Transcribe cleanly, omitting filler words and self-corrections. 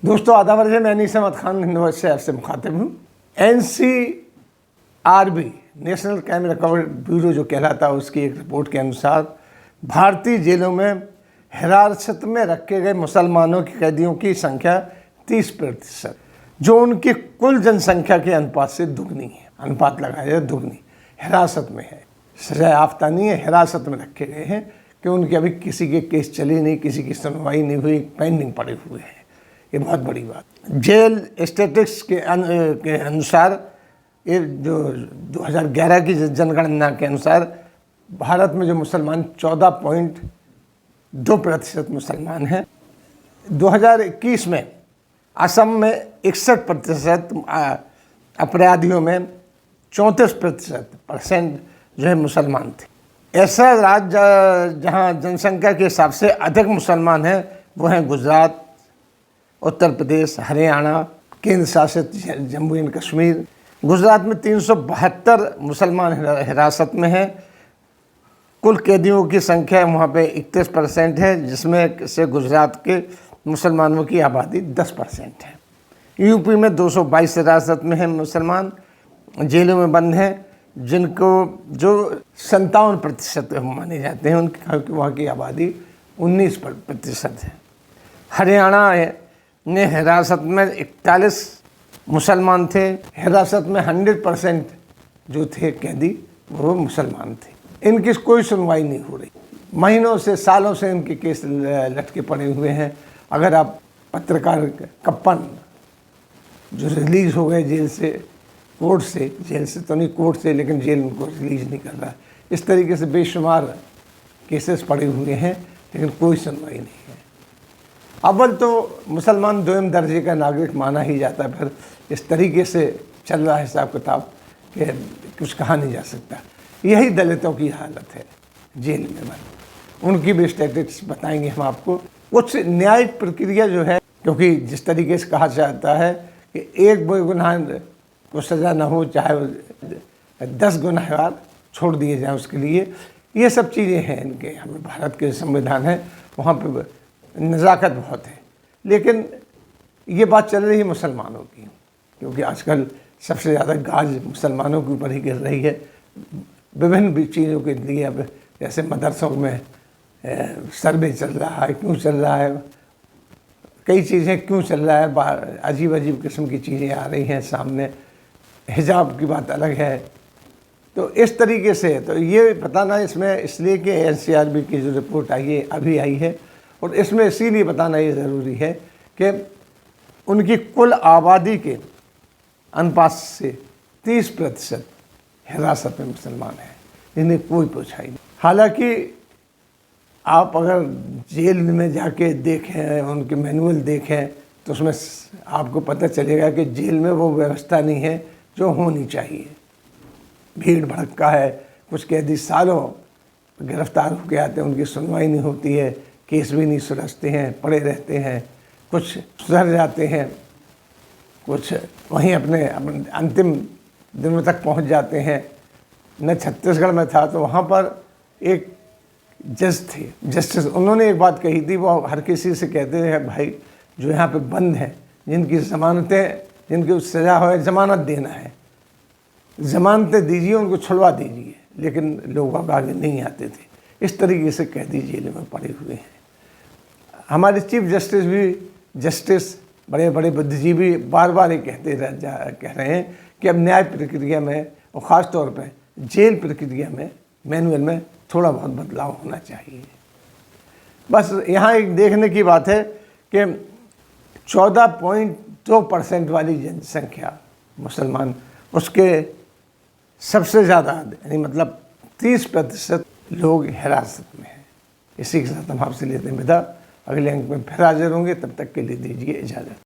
दोस्तों आदाब अर्ज़ है, मैं अनीस अहमद खान हिंदुस्तान से आपसे मुखातिब हूँ। NCRB national crime recovery bureau जो कहलाता है, उसकी एक रिपोर्ट के अनुसार भारतीय जेलों में हिरासत में रखे गए मुसलमानों के कैदियों की संख्या 30%, जो उनकी कुल जनसंख्या के अनुपात से दुगनी है। अनुपात लगाया जाए दुगनी हिरासत में है, सजा याफ्ता नहीं है, हिरासत में रखे गए हैं कि उनके अभी किसी के केस चली नहीं, किसी की सुनवाई नहीं हुई, पेंडिंग पड़े हुए हैं। ये बहुत बड़ी बात। जेल स्टैटिस्टिक्स के अनुसार ये जो 2011 की जनगणना के अनुसार भारत में जो मुसलमान 14.2% मुसलमान हैं। 2021 में असम में 61% अपराधियों में 34% जो है मुसलमान थे। ऐसा राज्य जहां जनसंख्या के हिसाब से अधिक मुसलमान हैं वो हैं गुजरात, उत्तर प्रदेश, हरियाणा, केंद्र शासित जम्मू एंड कश्मीर। गुजरात में 372 मुसलमान हिरासत में हैं। कुल कैदियों की संख्या वहाँ पे 31% है, जिसमें से गुजरात के मुसलमानों की आबादी 10% है। यूपी में 222 हिरासत में हैं मुसलमान, जेलों में बंद हैं, जिनको जो 57% माने जाते हैं, उनकी वहाँ की आबादी 19% है। हरियाणा ने हिरासत में 41 मुसलमान थे। हिरासत में 100% जो थे कैदी वो मुसलमान थे। इनकी कोई सुनवाई नहीं हो रही, महीनों से सालों से इनके केस लटके पड़े हुए हैं। अगर आप पत्रकार कप्पन जो रिलीज़ हो गए जेल से, कोर्ट से, जेल से तो नहीं कोर्ट से, लेकिन जेल उनको रिलीज़ नहीं कर रहा। इस तरीके से बेशुमार केसेस पड़े हुए हैं, लेकिन कोई सुनवाई नहीं है। अव्वल तो मुसलमान दोयम दर्जे का नागरिक माना ही जाता है, फिर इस तरीके से चल रहा है हिसाब किताब कि कुछ कहा नहीं जा सकता। यही दलितों की हालत है जेल में बंद। उनकी भी स्टैटिस्टिक्स बताएंगे हम आपको। कुछ न्यायिक प्रक्रिया जो है, क्योंकि जिस तरीके से कहा जाता है कि एक बेगुनाह को सज़ा न हो, चाहे 10 गुनहगार छोड़ दिए जाएँ उसके लिए, ये सब चीज़ें हैं इनके। हमें भारत के संविधान है, वहाँ पर नज़ाकत बहुत है। लेकिन ये बात चल रही है मुसलमानों की, क्योंकि आजकल सबसे ज़्यादा गाज मुसलमानों के ऊपर ही गिर रही है। विभिन्न भी चीज़ों के लिए, अब जैसे मदरसों में सर्वे चल रहा है, क्यों चल रहा है, कई चीज़ें क्यों चल रहा है, अजीब अजीब किस्म की चीज़ें आ रही हैं सामने। हिजाब की बात अलग है। तो इस तरीके से तो ये बताना इसमें इसलिए कि NCRB की जो रिपोर्ट आई है अभी आई है, और इसमें इसीलिए बताना ये ज़रूरी है कि उनकी कुल आबादी के अनुपात से 30% हिरासत में मुसलमान हैं, जिन्हें कोई पूछा ही नहीं। हालांकि आप अगर जेल में जाके देखें, उनके मैनुअल देखें, तो उसमें आपको पता चलेगा कि जेल में वो व्यवस्था नहीं है जो होनी चाहिए। भीड़ भड़का है, कुछ कैदी सालों गिरफ्तार होकर आते हैं, उनकी सुनवाई नहीं होती है, केस भी नहीं सुलझते हैं, पड़े रहते हैं। कुछ सुधर जाते हैं, कुछ वहीं अपने अंतिम दिनों तक पहुंच जाते हैं। मैं छत्तीसगढ़ में था तो वहाँ पर एक जज थे, जस्टिस, उन्होंने एक बात कही थी, वो हर किसी से कहते हैं भाई जो यहाँ पे बंद हैं, जिनकी ज़मानतें, जिनकी सज़ा हो, ज़मानत देना है, ज़मानतें दीजिए, उनको छुड़वा दीजिए। लेकिन लोग आगे नहीं आते थे। इस तरीके से कैदी जेल में पड़े हुए हैं। हमारे चीफ जस्टिस भी, जस्टिस बड़े बड़े बुद्धिजीवी बार बार ये कह रहे हैं कि अब न्याय प्रक्रिया में, और ख़ास तौर पर जेल प्रक्रिया में, मैनुअल में थोड़ा बहुत बदलाव होना चाहिए। बस यहाँ एक देखने की बात है कि 14.2% वाली जनसंख्या मुसलमान, उसके सबसे ज़्यादा यानी मतलब 30% लोग हिरासत में हैं। इसी के साथ हम आपसे लेते हैं विदा। अगले अंक में फिर हाजिर होंगे, तब तक के लिए दीजिए इजाज़त।